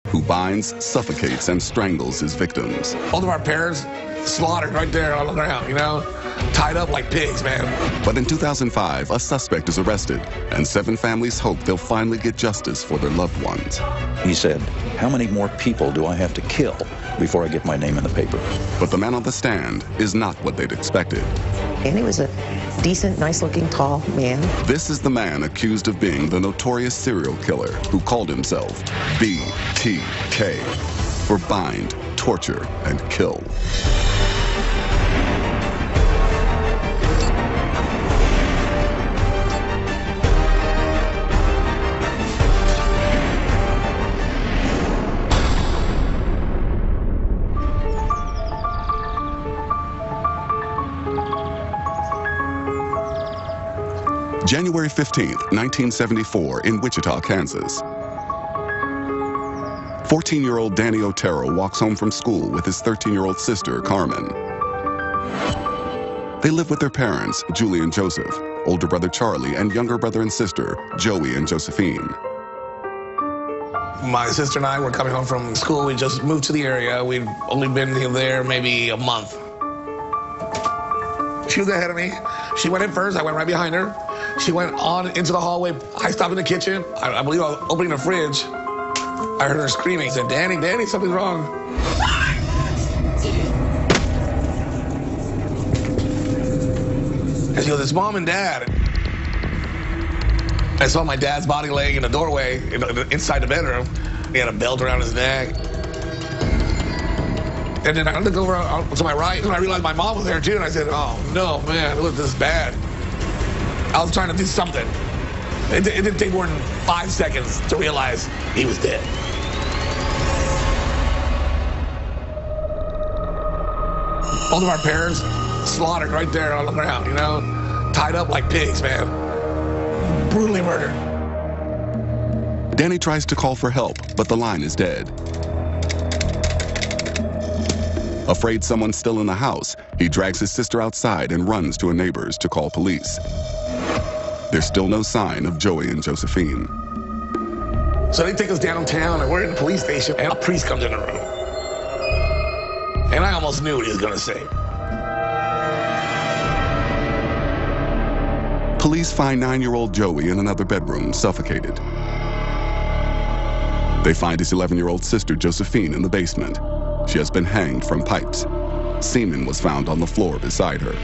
who binds, suffocates, and strangles his victims. Both of our parents slaughtered right there on the ground, you know? Tied up like pigs, man. But in 2005, a suspect is arrested, and 7 families hope they'll finally get justice for their loved ones. He said, "How many more people do I have to kill before I get my name in the paper?" But the man on the stand is not what they'd expected. And he was a decent, nice-looking, tall man. This is the man accused of being the notorious serial killer who called himself BTK for bind, torture, and kill. January 15th, 1974, in Wichita, Kansas. 14-year-old Danny Otero walks home from school with his 13-year-old sister, Carmen. They live with their parents, Julie and Joseph, older brother Charlie, and younger brother and sister, Joey and Josephine. My sister and I were coming home from school. We just moved to the area. We'd only been there maybe a month. She was ahead of me. She went in first. I went right behind her. She went on into the hallway. I stopped in the kitchen. I believe I was opening the fridge. I heard her screaming. I said, "Danny, Danny, something's wrong." And she goes, "It's Mom and Dad." I saw my dad's body laying in the doorway inside the bedroom. He had a belt around his neck. And then I looked over to my right, and I realized my mom was there too. And I said, "Oh no, man, it was this bad." I was trying to do something. It didn't take more than 5 seconds to realize he was dead. Both of our parents slaughtered right there on the ground, you know? Tied up like pigs, man. Brutally murdered. Danny tries to call for help, but the line is dead. Afraid someone's still in the house, he drags his sister outside and runs to a neighbor's to call police. There's still no sign of Joey and Josephine. So they take us downtown, and we're in the police station, and a priest comes in the room. And I almost knew what he was gonna say. Police find 9-year-old Joey in another bedroom, suffocated. They find his 11-year-old sister, Josephine, in the basement. She has been hanged from pipes. Semen was found on the floor beside her.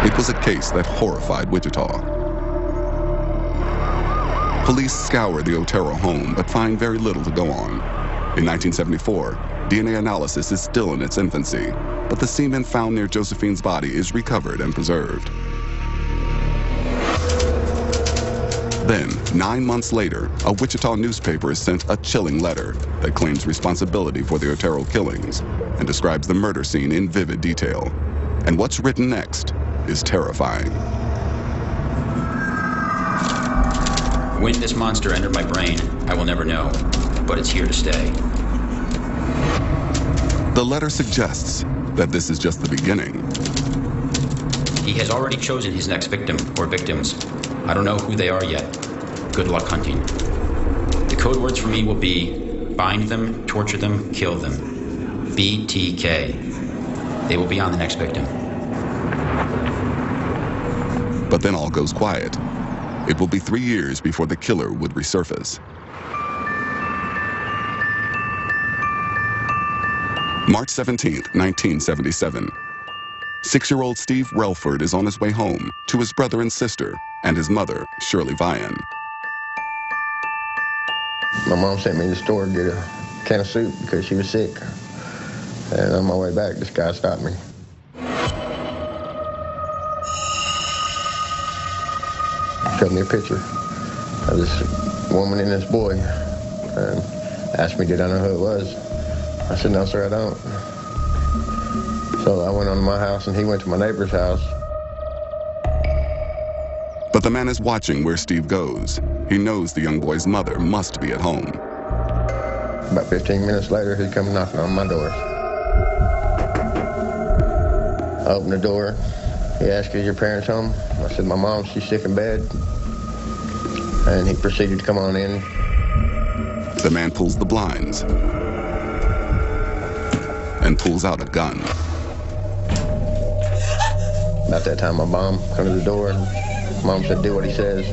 It was a case that horrified Wichita. Police scour the Otero home, but find very little to go on. In 1974, DNA analysis is still in its infancy, but the semen found near Josephine's body is recovered and preserved. Then, 9 months later, a Wichita newspaper is sent a chilling letter that claims responsibility for the Otero killings and describes the murder scene in vivid detail. And what's written next is terrifying. When this monster entered my brain, I will never know, but it's here to stay. The letter suggests that this is just the beginning. He has already chosen his next victim or victims. I don't know who they are yet. Good luck hunting. The code words for me will be bind them, torture them, kill them. BTK. They will be on the next victim. But then all goes quiet. It will be 3 years before the killer would resurface. March 17th, 1977. 6-year-old Steve Relford is on his way home to his brother and sister and his mother, Shirley Vian. My mom sent me to the store to get a can of soup because she was sick. And on my way back, this guy stopped me. Showed me a picture of this woman and this boy and asked me, did I know who it was? I said, no, sir, I don't. So I went on to my house and he went to my neighbor's house. But the man is watching where Steve goes. He knows the young boy's mother must be at home. About 15 minutes later, he come knocking on my door. I opened the door. He asked, is your parents home? I said, my mom, she's sick in bed. and he proceeded to come on in. The man pulls the blinds and pulls out a gun. About that time, my mom come to the door, and Mom said, "Do what he says."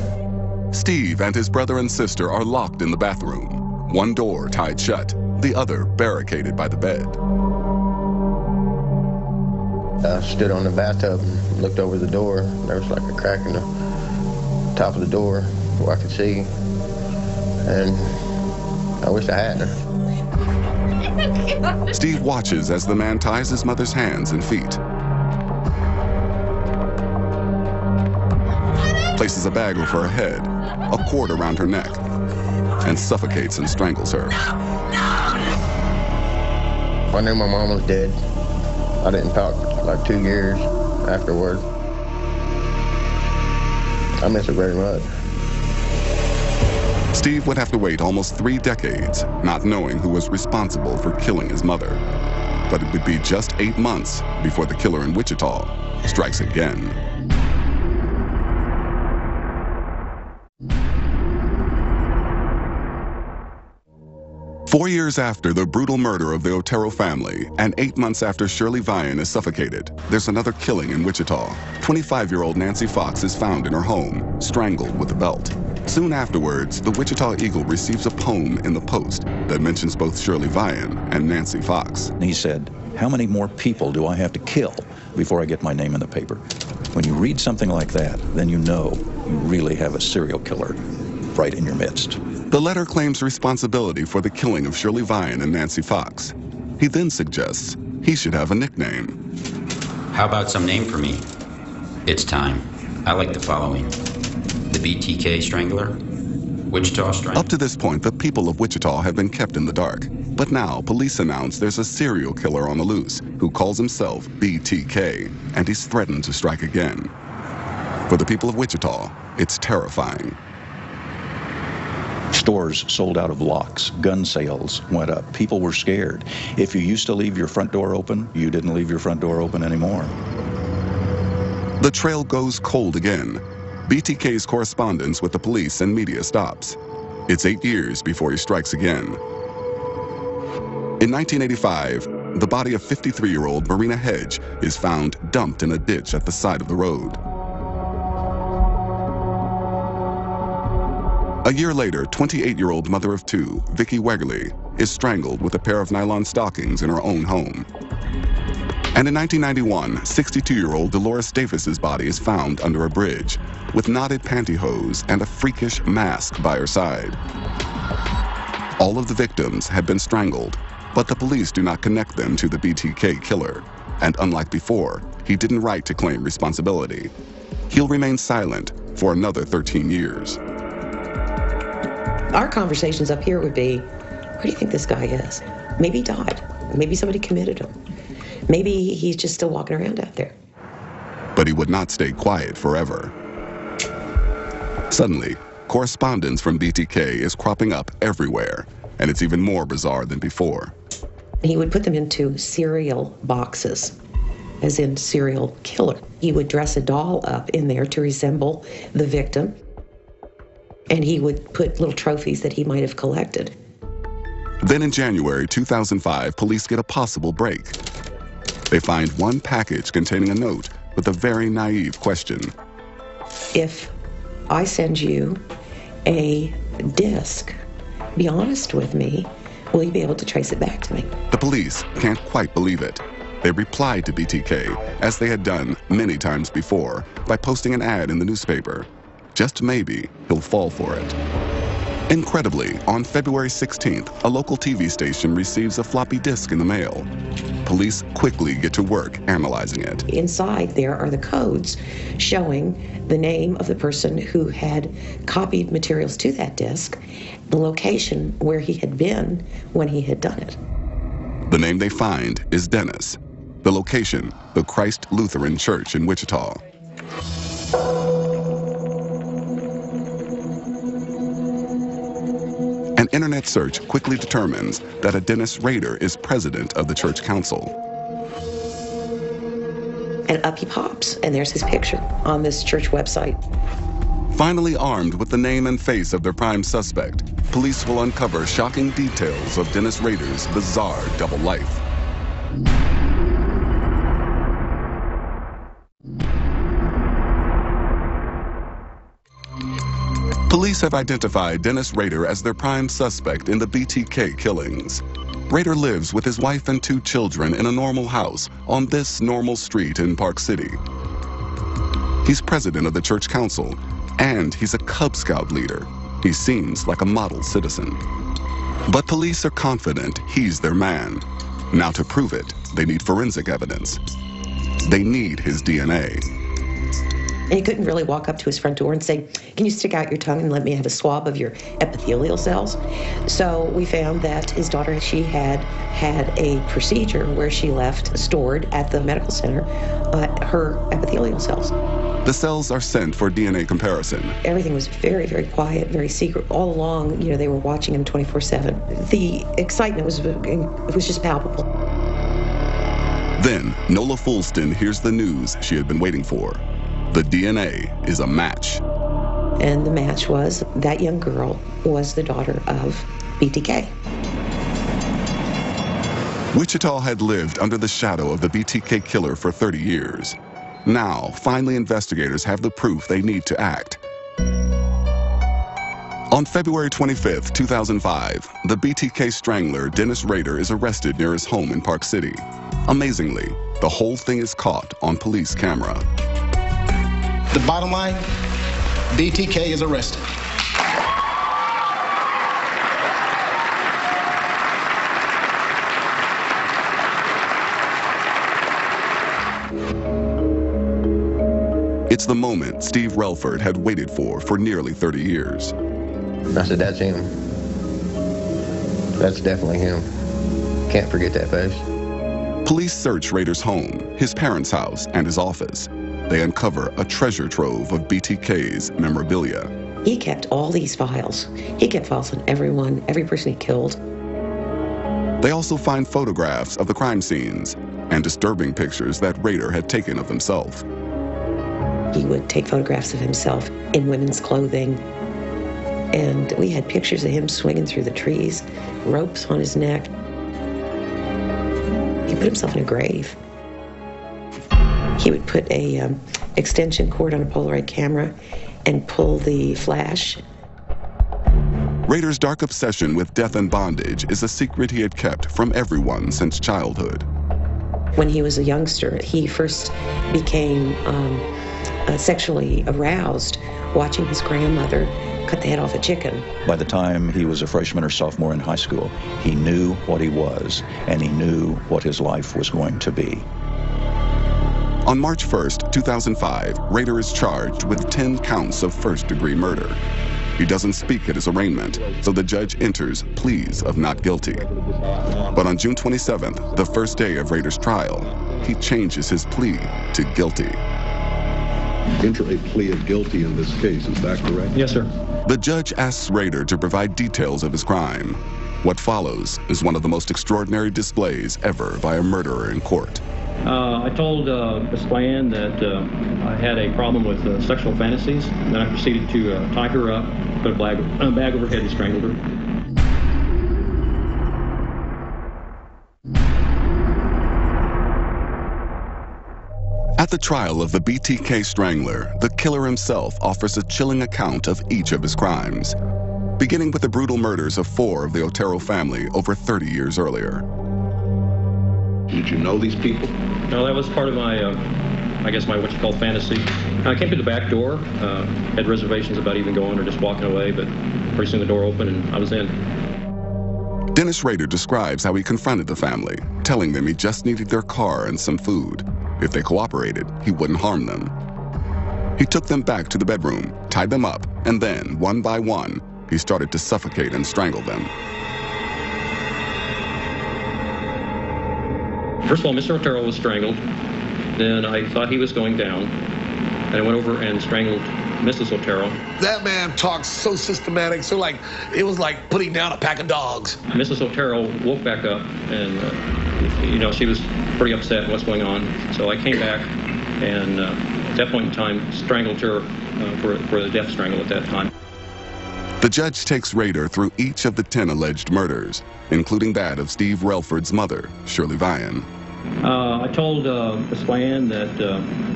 Steve and his brother and sister are locked in the bathroom. One door tied shut, the other barricaded by the bed. I stood on the bathtub and looked over the door. There was like a crack in the top of the door where I could see, and I wish I hadn't. Steve watches as the man ties his mother's hands and feet, places a bag over her head, a cord around her neck, and suffocates and strangles her. I knew my mom was dead. I didn't talk for like 2 years afterward. I miss her very much. Steve would have to wait almost 3 decades, not knowing who was responsible for killing his mother. But it would be just 8 months before the killer in Wichita strikes again. Four years after the brutal murder of the Otero family, and 8 months after Shirley Vian is suffocated, there's another killing in Wichita. 25-year-old Nancy Fox is found in her home, strangled with a belt. Soon afterwards, the Wichita Eagle receives a poem in the Post that mentions both Shirley Vian and Nancy Fox. He said, "How many more people do I have to kill before I get my name in the paper?" When you read something like that, then you know you really have a serial killer right in your midst. The letter claims responsibility for the killing of Shirley Vian and Nancy Fox. He then suggests he should have a nickname. How about some name for me? It's time. I like the following: the BTK Strangler, Wichita Strangler. Up to this point, the people of Wichita have been kept in the dark. But now, police announce there's a serial killer on the loose who calls himself BTK, and he's threatened to strike again. For the people of Wichita, it's terrifying. Stores sold out of locks. Gun sales went up. People were scared. If you used to leave your front door open, you didn't leave your front door open anymore. The trail goes cold again. BTK's correspondence with the police and media stops. It's 8 years before he strikes again. In 1985, the body of 53-year-old Marina Hedge is found dumped in a ditch at the side of the road. A year later, 28-year-old mother of 2, Vicki Wegerle, is strangled with a pair of nylon stockings in her own home. And in 1991, 62-year-old Dolores Davis's body is found under a bridge, with knotted pantyhose and a freakish mask by her side. All of the victims had been strangled, but the police do not connect them to the BTK killer. And unlike before, he didn't write to claim responsibility. He'll remain silent for another 13 years. Our conversations up here would be, who do you think this guy is? Maybe he died. Maybe somebody committed him. Maybe he's just still walking around out there. But he would not stay quiet forever. Suddenly, correspondence from BTK is cropping up everywhere, and it's even more bizarre than before. He would put them into cereal boxes, as in serial killer. He would dress a doll up in there to resemble the victim, and he would put little trophies that he might have collected. Then in January 2005, police get a possible break. They find one package containing a note with a very naive question. If I send you a disc, be honest with me, will you be able to trace it back to me? The police can't quite believe it. They replied to BTK, as they had done many times before, by posting an ad in the newspaper. Just maybe he'll fall for it. Incredibly, on February 16th, a local TV station receives a floppy disk in the mail. Police quickly get to work analyzing it. Inside there are the codes showing the name of the person who had copied materials to that disk, the location where he had been when he had done it. The name they find is Dennis. The location, the Christ Lutheran Church in Wichita. An internet search quickly determines that a Dennis Rader is president of the church council. And up he pops, and there's his picture on this church website. Finally armed with the name and face of their prime suspect, police will uncover shocking details of Dennis Rader's bizarre double life. Police have identified Dennis Rader as their prime suspect in the BTK killings. Rader lives with his wife and 2 children in a normal house on this normal street in Park City. He's president of the church council, and he's a Cub Scout leader. He seems like a model citizen. But police are confident he's their man. Now to prove it, they need forensic evidence. They need his DNA. And he couldn't really walk up to his front door and say, "Can you stick out your tongue and let me have a swab of your epithelial cells?" So we found that his daughter, she had a procedure where she left stored at the medical center her epithelial cells. The cells are sent for DNA comparison. Everything was very, very quiet, very secret. All along, they were watching him 24/7. The excitement was just palpable. Then Nola Fulston hears the news she had been waiting for. The DNA is a match. And the match was that young girl was the daughter of BTK. Wichita had lived under the shadow of the BTK killer for 30 years. Now, finally, investigators have the proof they need to act. On February 25th, 2005, the BTK strangler Dennis Rader is arrested near his home in Park City. Amazingly, the whole thing is caught on police camera. The bottom line, BTK is arrested. It's the moment Steve Relford had waited for nearly 30 years. I said, that's him. That's definitely him. Can't forget that face. Police search Rader's home, his parents' house, and his office. They uncover a treasure trove of BTK's memorabilia. He kept all these files. He kept files on everyone, every person he killed. They also find photographs of the crime scenes and disturbing pictures that Rader had taken of himself. He would take photographs of himself in women's clothing. And we had pictures of him swinging through the trees, ropes on his neck. He put himself in a grave. He would put a extension cord on a Polaroid camera and pull the flash. Rader's dark obsession with death and bondage is a secret he had kept from everyone since childhood. When he was a youngster, he first became sexually aroused watching his grandmother cut the head off a chicken. By the time he was a freshman or sophomore in high school, he knew what he was, and he knew what his life was going to be. On March 1st, 2005, Rader is charged with 10 counts of first-degree murder. He doesn't speak at his arraignment, so the judge enters pleas of not guilty. But on June 27th, the first day of Rader's trial, he changes his plea to guilty. Enter a plea of guilty in this case, is that correct? Yes, sir. The judge asks Rader to provide details of his crime. What follows is one of the most extraordinary displays ever by a murderer in court. I told Ms. Bland that I had a problem with sexual fantasies, and then I proceeded to tie her up, put a bag over her head and strangled her. At the trial of the BTK strangler, the killer himself offers a chilling account of each of his crimes, beginning with the brutal murders of 4 of the Otero family over 30 years earlier. Did you know these people? No, that was part of my, what you call fantasy. I came to the back door, had reservations about even going or just walking away, but pretty soon the door opened and I was in. Dennis Rader describes how he confronted the family, telling them he just needed their car and some food. If they cooperated, he wouldn't harm them. He took them back to the bedroom, tied them up, and then, one by one, he started to suffocate and strangle them. First of all, Mr. Otero was strangled. Then I thought he was going down. And I went over and strangled Mrs. Otero. That man talks so systematic, it was like putting down a pack of dogs. Mrs. Otero woke back up and, she was pretty upset with what's going on. So I came back and at that point in time, strangled her for a death strangle at that time. The judge takes Rader through each of the 10 alleged murders, including that of Steve Relford's mother, Shirley Vian. I told Ms. Vian that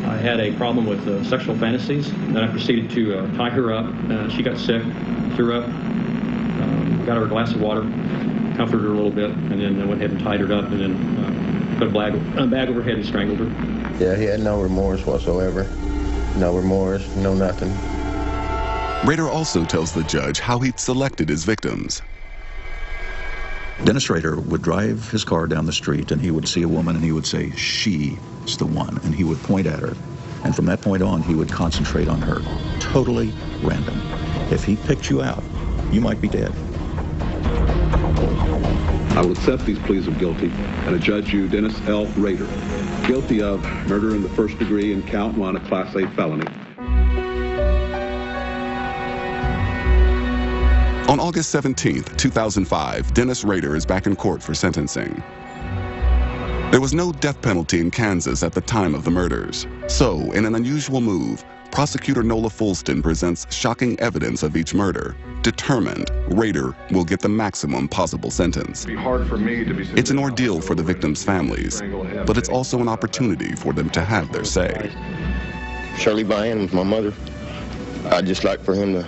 I had a problem with sexual fantasies. Then I proceeded to tie her up. She got sick, threw up, got her a glass of water, comforted her a little bit, and then I went ahead and tied her up and then put a bag over her head and strangled her. Yeah, he had no remorse whatsoever. No remorse, no nothing. Rader also tells the judge how he'd selected his victims. Dennis Rader would drive his car down the street and he would see a woman and he would say, "She's the one," and he would point at her. And from that point on, he would concentrate on her. Totally random. If he picked you out, you might be dead. I will accept these pleas of guilty and adjudge you, Dennis L. Rader, guilty of murder in the first degree and count 1, a Class A felony. On August 17, 2005, Dennis Rader is back in court for sentencing. There was no death penalty in Kansas at the time of the murders. So, in an unusual move, prosecutor Nola Fulston presents shocking evidence of each murder, determined Rader will get the maximum possible sentence. It's an ordeal for the victims' families, but it's also an opportunity for them to have their say. Shirley Vian was my mother. I'd just like for him to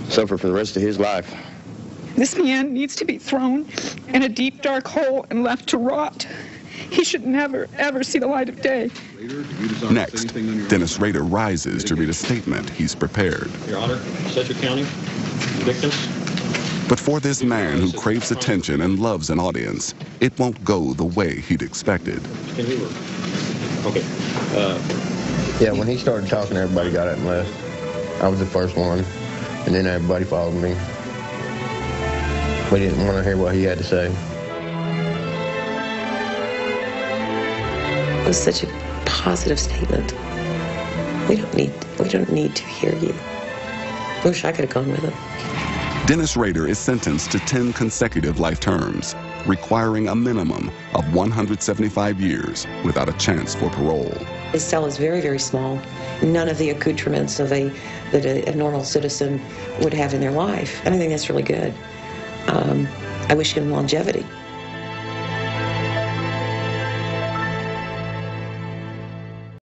suffer for the rest of his life. This man needs to be thrown in a deep, dark hole and left to rot. He should never, ever see the light of day. Next, Dennis Rader rises to read a statement he's prepared. Your Honor, Sedgwick County, victims. But for this man who craves attention and loves an audience, it won't go the way he'd expected. Okay. Yeah, when he started talking, everybody got up and left. I was the first one, and then everybody followed me. We didn't want to hear what he had to say. It was such a positive statement. We don't need to hear you. Wish I could have gone with him. Dennis Rader is sentenced to 10 consecutive life terms, requiring a minimum of 175 years without a chance for parole. His cell is very, very small. None of the accoutrements that a normal citizen would have in their life. And I think that's really good. I wish him longevity.